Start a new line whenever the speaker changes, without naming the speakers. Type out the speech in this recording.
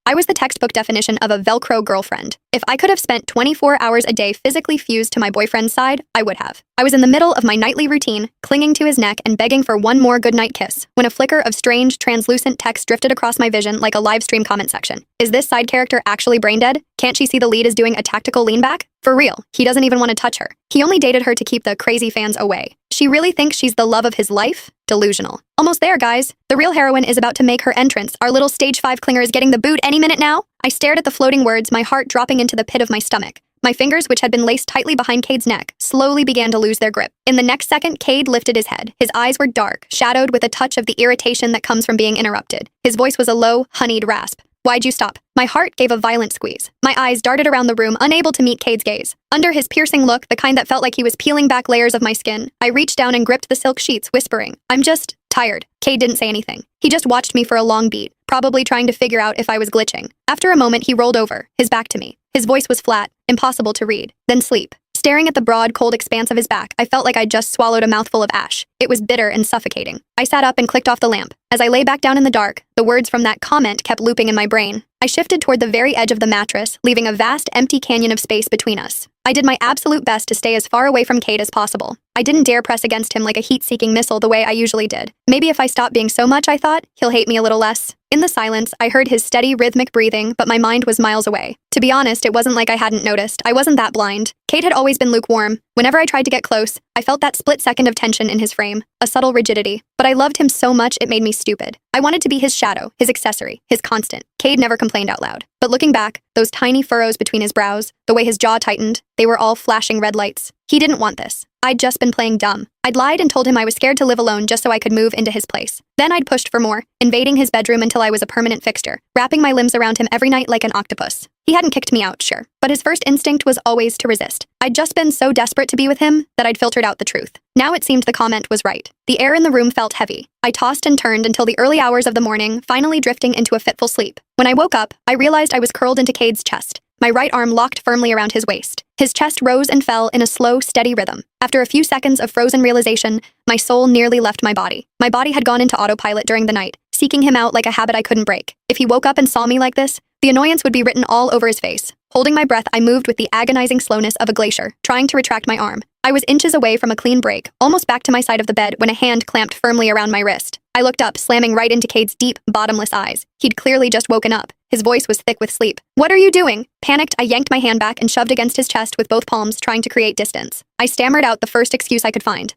I was the textbook definition of a Velcro girlfriend. If I could have spent 24 hours a day physically fused to my boyfriend's side, I would have. I was in the middle of my nightly routine, clinging to his neck and begging for one more goodnight kiss, when a flicker of strange, translucent text drifted across my vision like a live stream comment section. Is this side character actually brain dead? Can't she see the lead is doing a tactical lean back? For real, he doesn't even want to touch her. He only dated her to keep the crazy fans away. She really thinks she's the love of his life? Delusional. Almost there, guys. The real heroine is about to make her entrance. Our little stage 5 clinger is getting the boot any minute now. I stared at the floating words, my heart dropping into the pit of my stomach. My fingers, which had been laced tightly behind Cade's neck, slowly began to lose their grip. In the next second, Cade lifted his head. His eyes were dark, shadowed with a touch of the irritation that comes from being interrupted. His voice was a low, honeyed rasp. Why'd you stop? My heart gave a violent squeeze. My eyes darted around the room, unable to meet Cade's gaze. Under his piercing look, the kind that felt like he was peeling back layers of my skin, I reached down and gripped the silk sheets, whispering, "I'm just tired." Cade didn't say anything. He just watched me for a long beat, probably trying to figure out if I was glitching. After a moment, he rolled over, his back to me. His voice was flat, impossible to read. Then sleep. Staring at the broad, cold expanse of his back, I felt like I'd just swallowed a mouthful of ash. It was bitter and suffocating. I sat up and clicked off the lamp. As I lay back down in the dark, the words from that comment kept looping in my brain. I shifted toward the very edge of the mattress, leaving a vast, empty canyon of space between us. I did my absolute best to stay as far away from Cade as possible. I didn't dare press against him like a heat-seeking missile the way I usually did. Maybe if I stopped being so much, I thought, he'll hate me a little less. In the silence, I heard his steady, rhythmic breathing, but my mind was miles away. To be honest, it wasn't like I hadn't noticed. I wasn't that blind. Cade had always been lukewarm. Whenever I tried to get close, I felt that split second of tension in his frame, a subtle rigidity. But I loved him so much it made me stupid. I wanted to be his shadow, his accessory, his constant. Cade never complained out loud. But looking back, those tiny furrows between his brows, the way his jaw tightened, they were all flashing red lights. He didn't want this. I'd just been playing dumb. I'd lied and told him I was scared to live alone just so I could move into his place. Then I'd pushed for more, invading his bedroom until I was a permanent fixture, wrapping my limbs around him every night like an octopus. He hadn't kicked me out, sure, but his first instinct was always to resist. I'd just been so desperate to be with him that I'd filtered out the truth. Now it seemed the comment was right. The air in the room felt heavy. I tossed and turned until the early hours of the morning, finally drifting into a fitful sleep. When I woke up, I realized I was curled into Cade's chest, my right arm locked firmly around his waist. His chest rose and fell in a slow, steady rhythm. After a few seconds of frozen realization, my soul nearly left my body. My body had gone into autopilot during the night, seeking him out like a habit I couldn't break. If he woke up and saw me like this, the annoyance would be written all over his face. Holding my breath, I moved with the agonizing slowness of a glacier, trying to retract my arm. I was inches away from a clean break, almost back to my side of the bed when a hand clamped firmly around my wrist. I looked up, slamming right into Cade's deep, bottomless eyes. He'd clearly just woken up. His voice was thick with sleep. "What are you doing?" Panicked, I yanked my hand back and shoved against his chest with both palms, trying to create distance. I stammered out the first excuse I could find.